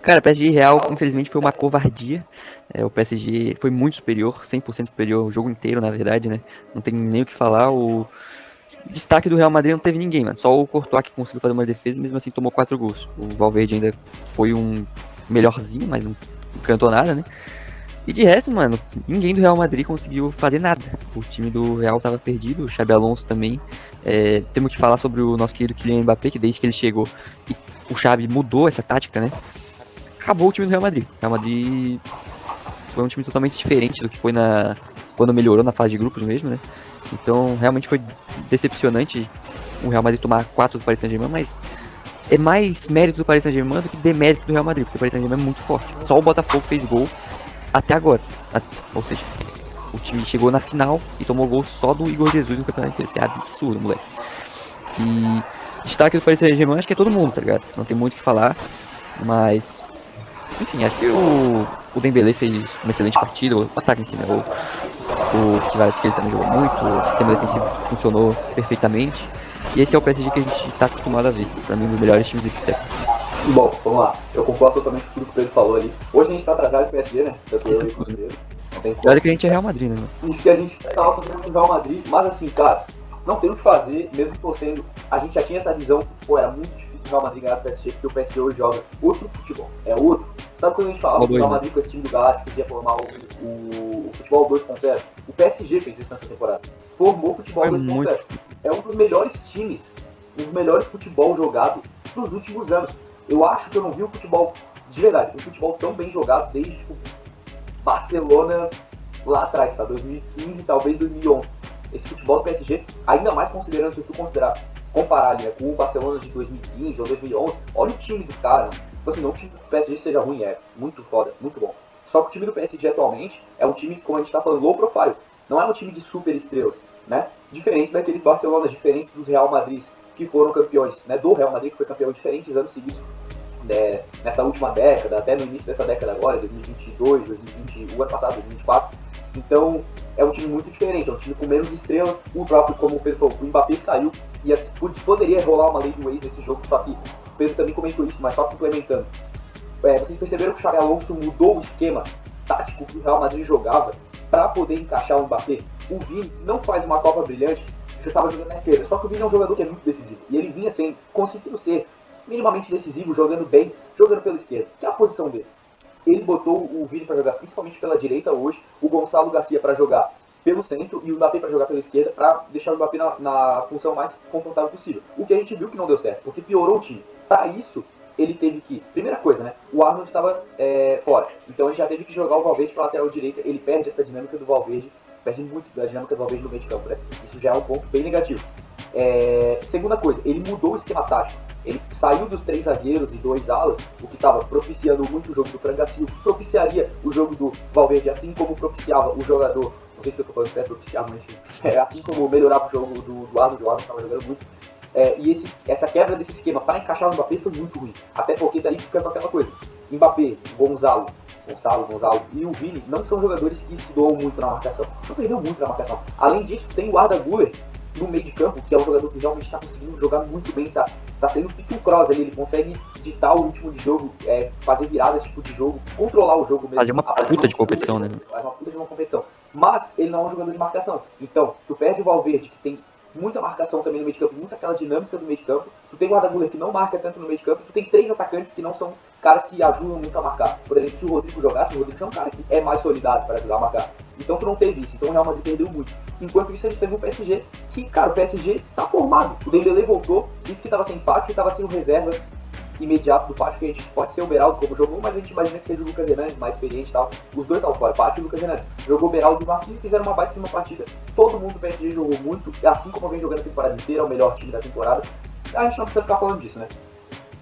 Cara, o PSG Real, infelizmente, foi uma covardia. O PSG foi muito superior, 100% superior, o jogo inteiro, na verdade, né? Não tem nem o que falar. O destaque do Real Madrid não teve ninguém, mano. Só o Courtois que conseguiu fazer uma defesa e mesmo assim tomou 4 gols. O Valverde ainda foi um melhorzinho, mas não cantou nada, né? E de resto, mano, ninguém do Real Madrid conseguiu fazer nada. O time do Real tava perdido, o Xabi Alonso também. Temos que falar sobre o nosso querido Kylian Mbappé, que desde que ele chegou, e o Xabi mudou essa tática, né? Acabou o time do Real Madrid. O Real Madrid foi um time totalmente diferente do que foi quando melhorou na fase de grupos mesmo, né? Então, realmente foi decepcionante o Real Madrid tomar 4 do Paris Saint-Germain, mas é mais mérito do Paris Saint-Germain do que demérito do Real Madrid, porque o Paris Saint-Germain é muito forte. Só o Botafogo fez gol até agora. Ou seja, o time chegou na final e tomou gol só do Igor Jesus no campeonato inteiro. Isso é absurdo, moleque. E destaque do Paris Saint-Germain, acho que é todo mundo, tá ligado? Não tem muito o que falar, mas enfim, acho que o Dembélé fez uma excelente partida, o ataque em si, né? O Kvaratskhelia também jogou muito, o sistema defensivo funcionou perfeitamente. E esse é o PSG que a gente tá acostumado a ver. Pra mim, um dos melhores times desse século. Bom, vamos lá. Eu concordo totalmente com tudo que o Pedro falou ali. Hoje a gente tá atrasado do PSG, né? Esqueça tudo. E olha que a gente é Real Madrid, né, mano? Isso que a gente tava fazendo com o Real Madrid, mas assim, cara, não tem o que fazer, mesmo torcendo. A gente já tinha essa visão, pô, era muito difícil o Real Madrid ganhar do PSG, porque o PSG hoje joga outro futebol, é outro. Sabe quando a gente falava que o Real Madrid com esse time do Galácticos ia formar o futebol 2.0? O PSG fez isso nessa temporada. Formou o futebol 2.0. É um dos melhores times, um dos melhores futebol jogado dos últimos anos. Eu acho que eu não vi um futebol, de verdade, um futebol tão bem jogado desde, tipo, Barcelona lá atrás, tá? 2015, talvez 2011. Esse futebol do PSG, ainda mais considerando, se tu comparar ali, né, com o Barcelona de 2015 ou 2011, olha o time dos caras, né? Tipo assim, não que o time do PSG seja ruim, é muito foda, muito bom. Só que o time do PSG atualmente é um time, como a gente tá falando, low profile. Não é um time de super estrelas, né? Diferente daqueles Barcelonas, diferentes dos Real Madrid que foram campeões, né? Do Real Madrid que foi campeão diferentes anos seguidos, né, nessa última década, até no início dessa década agora, 2022, 2020, o ano passado, 2024. Então, é um time muito diferente, é um time com menos estrelas. O próprio, como o Pedro falou, o Mbappé saiu e poderia rolar uma lei do ex nesse jogo, só que o Pedro também comentou isso, mas só complementando. Vocês perceberam que o Xabi Alonso mudou o esquema tático que o Real Madrid jogava para poder encaixar o Mbappé? O Vini não faz uma Copa brilhante, já estava jogando na esquerda, só que o Vini é um jogador que é muito decisivo, e ele vinha conseguindo ser minimamente decisivo, jogando bem, jogando pela esquerda, que é a posição dele. Ele botou o Vini para jogar principalmente pela direita hoje, o Gonçalo Garcia para jogar pelo centro e o Mbappé para jogar pela esquerda, para deixar o Mbappé na função mais confortável possível. O que a gente viu que não deu certo, porque piorou o time. Para isso, ele teve que, primeira coisa, né, o Arnold estava fora, então ele já teve que jogar o Valverde para lateral direita, ele perde essa dinâmica do Valverde, perde muito da dinâmica do Valverde no meio de campo, né? Isso já é um ponto bem negativo. Segunda coisa, ele mudou o esquema tático. Ele saiu dos 3 zagueiros e 2 alas, o que estava propiciando muito o jogo do Frangacinho, propiciaria o jogo do Valverde, assim como propiciava o jogador, não sei se eu estou falando certo, propiciava, mas assim como melhorava o jogo do Arnold, o Arnold estava jogando muito. E essa quebra desse esquema para encaixar o Mbappé foi muito ruim, até porque daí fica aquela coisa. Mbappé, Gonçalo e o Vini não são jogadores que se doam muito na marcação, não perdeu muito na marcação. Além disso, tem o Arda Güler no meio de campo, que é um jogador que realmente está conseguindo jogar muito bem, tá sendo pick and cross ali, ele consegue ditar o ritmo de jogo, fazer viradas tipo de jogo, controlar o jogo mesmo. Fazer uma puta de competição, né? Faz uma puta de uma competição. Mas ele não é um jogador de marcação. Então, tu perde o Valverde, que tem muita marcação também no meio de campo, muita aquela dinâmica do meio de campo. Tu tem o Arda Güler, que não marca tanto no meio de campo. Tu tem 3 atacantes que não são caras que ajudam muito a marcar. Por exemplo, se o Rodrigo jogasse, o Rodrigo já é um cara que é mais solidário para ajudar a marcar. Então tu não teve isso. Então o Real Madrid perdeu muito. Enquanto isso, a gente teve o PSG, que, cara, o PSG tá formado. O Dembélé voltou, disse que tava sem Pátio e tava sem o reserva imediato do Pátio, que a gente pode ser o Beraldo como jogou, mas a gente imagina que seja o Lucas Hernandes, mais experiente e tal. Os dois estavam fora, Pátio e Lucas Hernandes. Jogou o Beraldo e o Marquinhos e fizeram uma baita de uma partida. Todo mundo do PSG jogou muito, assim como vem jogando a temporada inteira, é o melhor time da temporada. A gente não precisa ficar falando disso, né?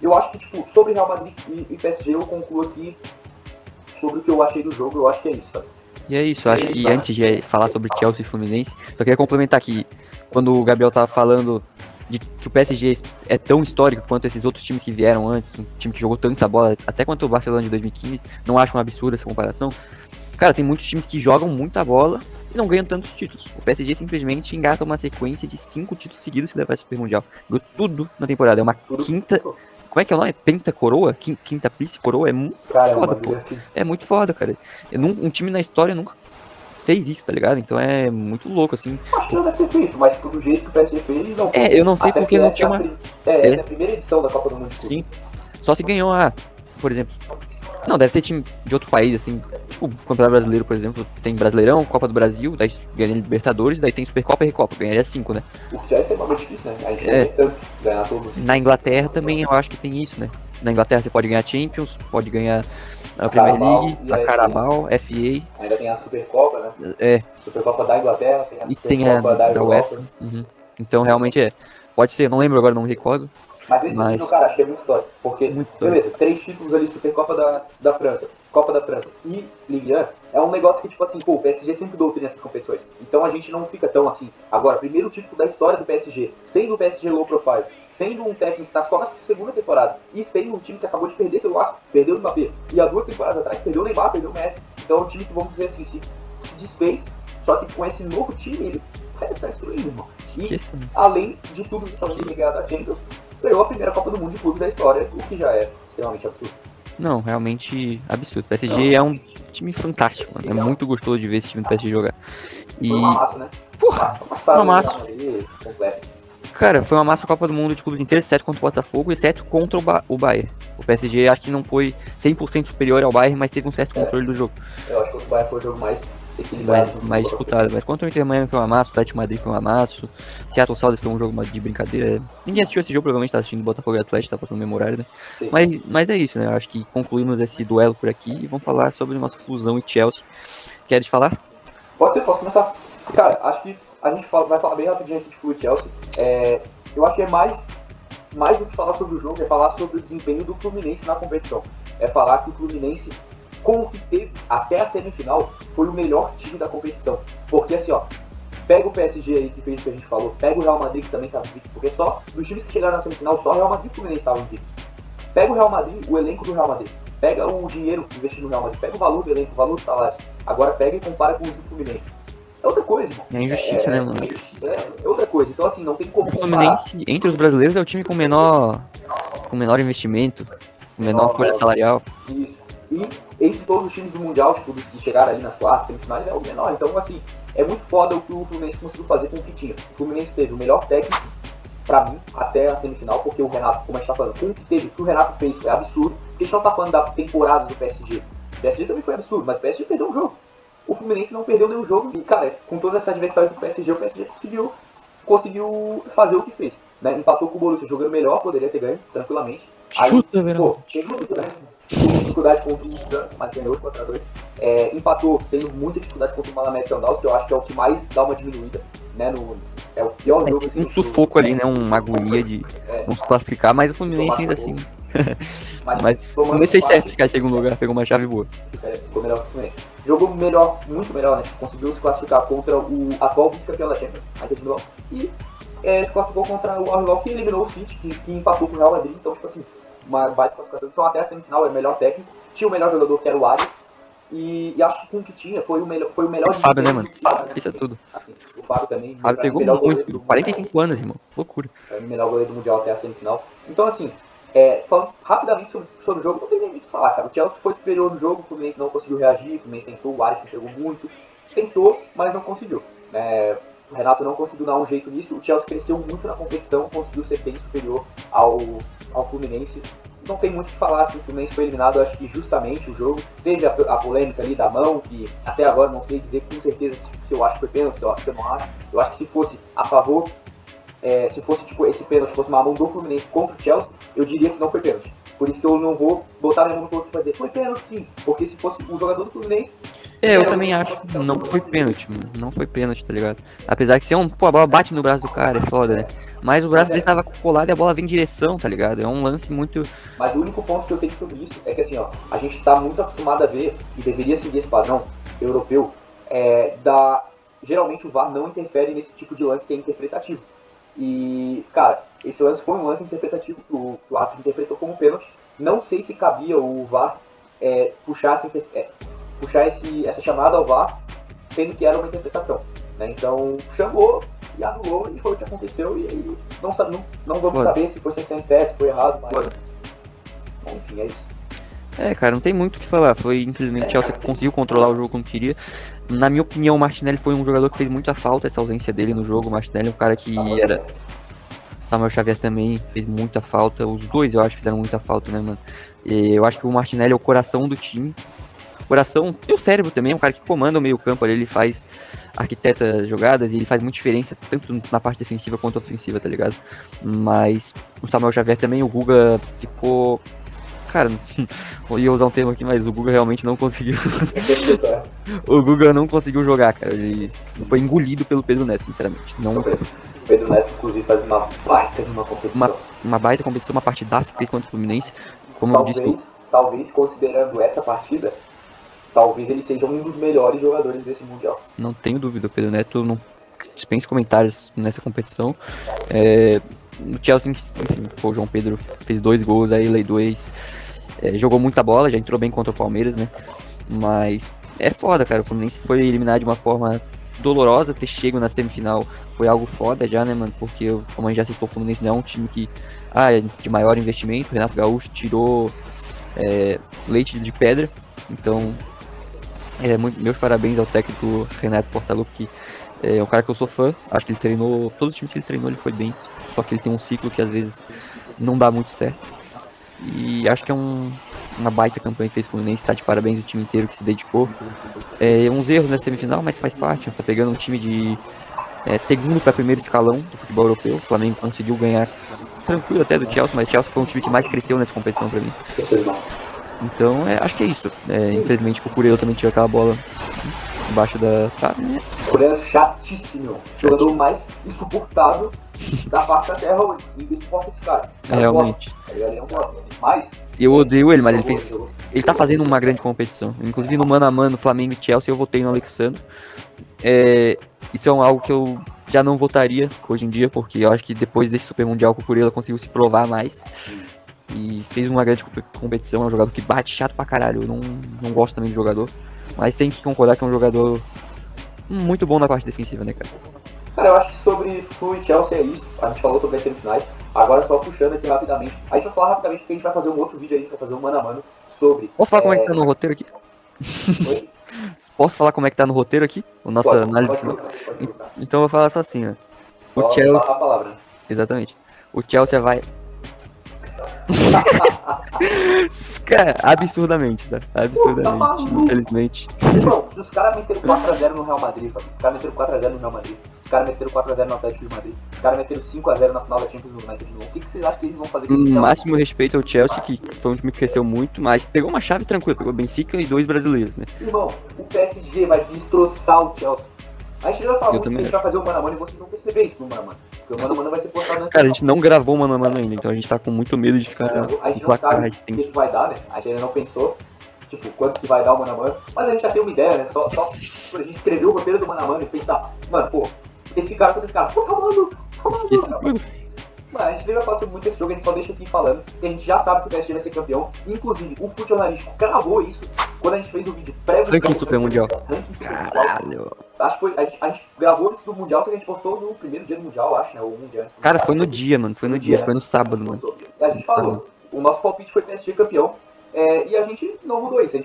Eu acho que, tipo, sobre Real Madrid e PSG, eu concluo aqui sobre o que eu achei do jogo, eu acho que é isso, sabe? E é isso, eu acho que antes de falar sobre Chelsea e Fluminense, só queria complementar que quando o Gabriel tava falando de que o PSG é tão histórico quanto esses outros times que vieram antes, um time que jogou tanta bola, até quanto o Barcelona de 2015, não acho um absurdo essa comparação. Cara, tem muitos times que jogam muita bola e não ganham tantos títulos. O PSG simplesmente engata uma sequência de 5 títulos seguidos se levar esse Super Mundial. Ganhou tudo na temporada, é uma quinta Como é que é o nome? Penta coroa? Quintaplice coroa? É muito foda, pô. Assim. É muito foda, cara. Um time na história nunca fez isso, tá ligado? Então é muito louco, assim. Acho que não deve ter feito, mas do jeito que o PSG fez, não. Eu não sei porque não tinha uma... Essa é a primeira edição da Copa do Mundo de Clube. Sim. Só se ganhou por exemplo... Não, deve ser time de outro país, assim. Tipo, o Campeonato Brasileiro, por exemplo, tem Brasileirão, Copa do Brasil, daí ganha Libertadores, daí tem Supercopa e Recopa. Ganharia 5, né? O que já é extremamente difícil, né? A gente não tanto ganhar todos. Na Inglaterra também eu acho que tem isso, né? Na Inglaterra você pode ganhar Champions, pode ganhar a Premier League, a Carabao, FA. Ainda tem a Supercopa, né? Supercopa da Inglaterra, tem a Supercopa da UEFA. Uhum. Então realmente pode ser, não lembro agora, não me recordo. Mas esse time, cara, acho que é muito histórico. Porque, beleza, 3 títulos ali, Supercopa da França, Copa da França e Ligue 1, é um negócio que, tipo assim, pô, o PSG sempre doutrina essas competições. Então a gente não fica tão assim. Agora, primeiro título da história do PSG, sendo o PSG low profile, sendo um técnico que tá só na segunda temporada, e sendo um time que acabou de perder seu laço, perdeu o Mbappé, e há 2 temporadas atrás perdeu o Neymar, perdeu o Messi. Então é um time que, vamos dizer assim, se desfez, só que com esse novo time, ele tá destruindo, irmão. E, além de tudo isso, além de ganhar da Champions, ganhou a primeira Copa do Mundo de clubes da história, o que já é extremamente absurdo. Não, realmente absurdo. O PSG é um time fantástico, mano. É muito gostoso de ver esse time do PSG jogar. E... Foi uma massa, né? Porra, uma massa. Cara, foi uma massa a Copa do Mundo de clubes inteiros, exceto contra o Botafogo, exceto contra o Bayern. O PSG acho que não foi 100% superior ao Bayern, mas teve um certo controle do jogo. Eu acho que o Bayern foi o jogo mais mais disputado, mas contra o Inter Miami foi um amasso, o Atlético Madrid foi um amasso, Seattle Sounders foi um jogo de brincadeira. Ninguém assistiu esse jogo, provavelmente tá assistindo Botafogo e Atlético, tá passando memorário, né? Mas é isso, né? Eu acho que concluímos esse duelo por aqui e vamos falar sobre o nosso Flusão e Chelsea. Queres falar? Pode ser, posso começar. Cara, acho que a gente vai falar bem rapidinho aqui de Flu e Chelsea. Eu acho que é mais do que falar sobre o jogo, é falar sobre o desempenho do Fluminense na competição. É falar que o Fluminense, com o que teve até a semifinal, foi o melhor time da competição. Porque assim, ó, pega o PSG aí que fez o que a gente falou, pega o Real Madrid que também tá invicto, porque só dos times que chegaram na semifinal, só o Real Madrid e o Fluminense estavam invicto. Pega o Real Madrid, o elenco do Real Madrid, pega o dinheiro investido no Real Madrid, pega o valor do elenco, o valor do salário, agora pega e compara com os do Fluminense. É outra coisa, irmão. É injustiça, né, mano? É outra coisa. Então, assim, não tem como comparar. O Fluminense, entre os brasileiros, é o time com menor investimento, com menor folha salarial. Isso. E entre todos os times do Mundial, tipo, dos que chegaram ali nas quartas, semifinais, é o menor. Então, assim, é muito foda o que o Fluminense conseguiu fazer com o que tinha. O Fluminense teve o melhor técnico, pra mim, até a semifinal, porque o Renato, como a gente tá falando, com o que teve, o que o Renato fez foi absurdo. Porque a gente não tá falando da temporada do PSG. O PSG também foi absurdo, mas o PSG perdeu um jogo. O Fluminense não perdeu nenhum jogo. E, cara, com todas essas adversidades do PSG, o PSG conseguiu fazer o que fez. Né? Empatou com o Borussia, jogando melhor, poderia ter ganho, tranquilamente. Aí, teve dificuldade contra o Santos, mas ganhou de 4-2. Empatou, tendo muita dificuldade contra o Malamete Sandals, que eu acho que é o que mais dá uma diminuída. Né? É o pior jogo. Assim, um sufoco ali, né? Uma agonia de não se classificar, mas o Fluminense ainda assim... Mas o Fluminense fez certo ficar em segundo lugar, pegou uma chave boa. Ficou melhor que o Fluminense. Jogou melhor, muito melhor, né? Conseguiu se classificar contra o atual vice-campeão da Champions, e se classificou contra o Al-Hilal, que eliminou o City, que empatou com o Real Madrid. Então, tipo assim, uma baita classificação. Então, até a semifinal, é o melhor técnico. Tinha o melhor jogador, que era o Arias. E acho que com o que tinha, foi o melhor. O Fábio, né, mano? Isso é tudo. Assim, o Fábio também. O Fábio pegou muito, 45 anos, irmão. Loucura. É o melhor goleiro do Mundial até a semifinal. Então, assim, falando rapidamente sobre o jogo, não tem nem muito o que falar, cara. O Chelsea foi superior no jogo, o Fluminense não conseguiu reagir, o Fluminense tentou, o Arias se entregou muito. Tentou, mas não conseguiu. O Renato não conseguiu dar um jeito nisso. O Chelsea cresceu muito na competição, conseguiu ser bem superior ao Fluminense. Não tem muito o que falar, assim, o Fluminense foi eliminado, acho que justamente o jogo. Teve a polêmica ali da mão, que até agora não sei dizer com certeza se eu acho que foi pênalti, se eu não acho. Eu acho que se fosse a favor, se fosse tipo esse pênalti, fosse uma mão do Fluminense contra o Chelsea, eu diria que não foi pênalti. Por isso que eu não vou botar minha mão no corpo pra dizer foi pênalti sim, porque se fosse o jogador do Fluminense... eu também acho que não foi pênalti, mano. Não foi pênalti, tá ligado? Apesar que se a bola bate no braço do cara, é foda, né? Mas o braço dele tava colado e a bola vem em direção, tá ligado? É um lance muito... Mas o único ponto que eu tenho sobre isso é que assim, ó, a gente tá muito acostumado a ver, e deveria seguir esse padrão europeu, geralmente o VAR não interfere nesse tipo de lance que é interpretativo. E, cara, esse lance foi um lance interpretativo que o árbitro interpretou como pênalti. Não sei se cabia o VAR puxar essa chamada ao VAR, sendo que era uma interpretação. Né? Então, chamou e anulou, e foi o que aconteceu. E aí não vamos saber se foi 100% certo, se foi errado, mas Enfim, é isso. Cara, não tem muito o que falar. Infelizmente, o Chelsea conseguiu controlar o jogo como queria. Na minha opinião, o Martinelli foi um jogador que fez muita falta, essa ausência dele no jogo. O Martinelli é um cara que era... Samuel Xavier também fez muita falta. Os dois, eu acho, fizeram muita falta, né, mano? E eu acho que o Martinelli é o coração do time. Coração e o cérebro também, é um cara que comanda o meio campo ali, ele faz arquiteta jogadas e ele faz muita diferença, tanto na parte defensiva quanto ofensiva, tá ligado? Mas o Samuel Xavier também, o Guga ficou... Cara, eu ia usar um termo aqui, mas o Guga realmente não conseguiu. O Guga não conseguiu jogar, cara. Ele foi engolido pelo Pedro Neto, sinceramente. Não... O Pedro Neto, inclusive, faz uma baita de uma competição. Uma baita competição, uma partidaça que fez contra o Fluminense. Como eu disse, talvez, considerando essa partida, talvez ele seja um dos melhores jogadores desse Mundial. Não tenho dúvida, o Pedro Neto não dispensa comentários nessa competição. No Chelsea, enfim, o João Pedro fez 2 gols aí, lei 2. Jogou muita bola, já entrou bem contra o Palmeiras, né? Mas é foda, cara. O Fluminense foi eliminado de uma forma dolorosa. Ter chego na semifinal foi algo foda já, né, mano? Porque, como a gente já citou, o Fluminense não é um time que é de maior investimento. O Renato Gaúcho tirou leite de pedra. Então, meus parabéns ao técnico Renato Portaluppi, que é um cara que eu sou fã. Acho que ele treinou, todos os times que ele treinou ele foi bem, só que ele tem um ciclo que às vezes não dá muito certo. E acho que é uma baita campanha que fez o Fluminense, tá de parabéns o time inteiro que se dedicou. Uns erros na semifinal, mas faz parte, tá pegando um time de segundo para primeiro escalão do futebol europeu. O Flamengo conseguiu ganhar tranquilo até do Chelsea, mas o Chelsea foi um time que mais cresceu nessa competição pra mim. Então, acho que é isso. Infelizmente, o Cucurella também tirou aquela bola embaixo da trave, né? O Cucurella é chatíssimo. O jogador mais insuportável da face da terra hoje. Ninguém suporta esse cara. Realmente. Ele não gosta. Mas... Eu odeio ele, mas ele tá fazendo uma grande competição. Inclusive, no mano a mano, Flamengo e Chelsea, eu votei no Alexandre. Isso é algo que eu já não votaria hoje em dia, porque eu acho que depois desse Super Mundial, o Cucurella conseguiu se provar mais. E fez uma grande competição. É um jogador que bate chato pra caralho. Eu não gosto também de jogador. Mas tem que concordar que é um jogador muito bom na parte defensiva, né, cara? Cara, eu acho que sobre Flu e Chelsea é isso. A gente falou sobre as semifinais. Agora só puxando aqui rapidamente. A gente vai falar rapidamente porque a gente vai fazer um outro vídeo aí. A gente vai fazer um mano a mano sobre... Posso falar como é que tá no roteiro aqui? Oi? Posso falar como é que tá no roteiro aqui? O nosso análise final. Então eu vou falar só assim, né? Só o Chelsea... a palavra. Exatamente. O Chelsea vai... Cara, absurdamente, tá? Absurdamente, infelizmente. Bom, se os caras meteram 4x0 no Real Madrid, os caras meteram 4x0 no Real Madrid, os caras meteram 4x0 no Atlético de Madrid, os caras meteram 5x0 na final da Champions United de novo, o que vocês acham que eles vão fazer com esse máximo respeito ao Chelsea, que foi um time que cresceu muito, mas pegou uma chave tranquila, pegou Benfica e 2 brasileiros, né? Irmão, o PSG vai destroçar o Chelsea. A gente já falou que a gente vai fazer o mano a mano e vocês vão perceber isso no mano a mano. Porque o mano a mano vai ser postado nessa. Cara, a gente não gravou o mano a mano ainda, então a gente tá com muito medo de ficar. A gente não sabe o que vai dar, né? A gente ainda não pensou, tipo, quanto que vai dar o mano a mano. Mas a gente já tem uma ideia, né? Só a gente escrever o roteiro do mano a mano e pensar, mano, pô, esse cara contra esse cara, pô, tá maluco. Esqueci tudo. Mano, a gente nem vai falar sobre muito esse jogo, a gente só deixa aqui falando que a gente já sabe que o PSG vai ser campeão. Inclusive, o Futebolístico cravou isso quando a gente fez o vídeo pré-mundial. Ranking Super Mundial. Caralho. Acho que foi, a gente gravou isso do Mundial, só que a gente postou no primeiro dia do Mundial, acho, né? Ou um dia antes. Cara, foi no dia, mano. Foi no dia, foi no sábado, mano. E a gente falou, o nosso palpite foi PSG campeão. E a gente não mudou isso.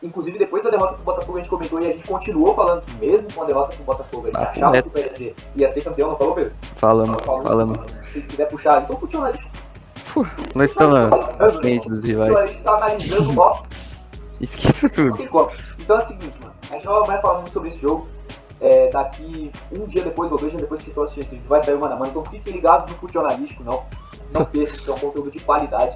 Inclusive, depois da derrota pro Botafogo, a gente comentou e a gente continuou falando que mesmo com a derrota pro Botafogo, a gente achava que o PSG ia ser campeão, não falou, Pedro? Falamos. Se vocês quiserem puxar, então puxa o nariz. Nós estamos na frente dos rivais. A gente tá analisando o nosso. Esqueça tudo. Então é o seguinte, mano. A gente não vai falar muito sobre esse jogo. Daqui um dia depois ou 2 dias depois que vocês estão assistindo esse vídeo, vai sair o mano a mano. Então fiquem ligados no Futebolístico, não percam, isso é um conteúdo de qualidade.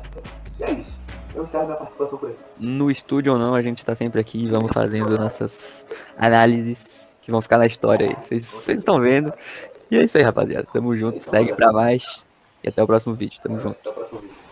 E é isso. Eu encerro minha participação por aí. No estúdio ou não, a gente tá sempre aqui e vamos fazendo nossas análises que vão ficar na história aí. Vocês estão vendo. E é isso aí, rapaziada. Tamo junto, segue pra mais. E até o próximo vídeo. Tamo junto. Até o próximo vídeo.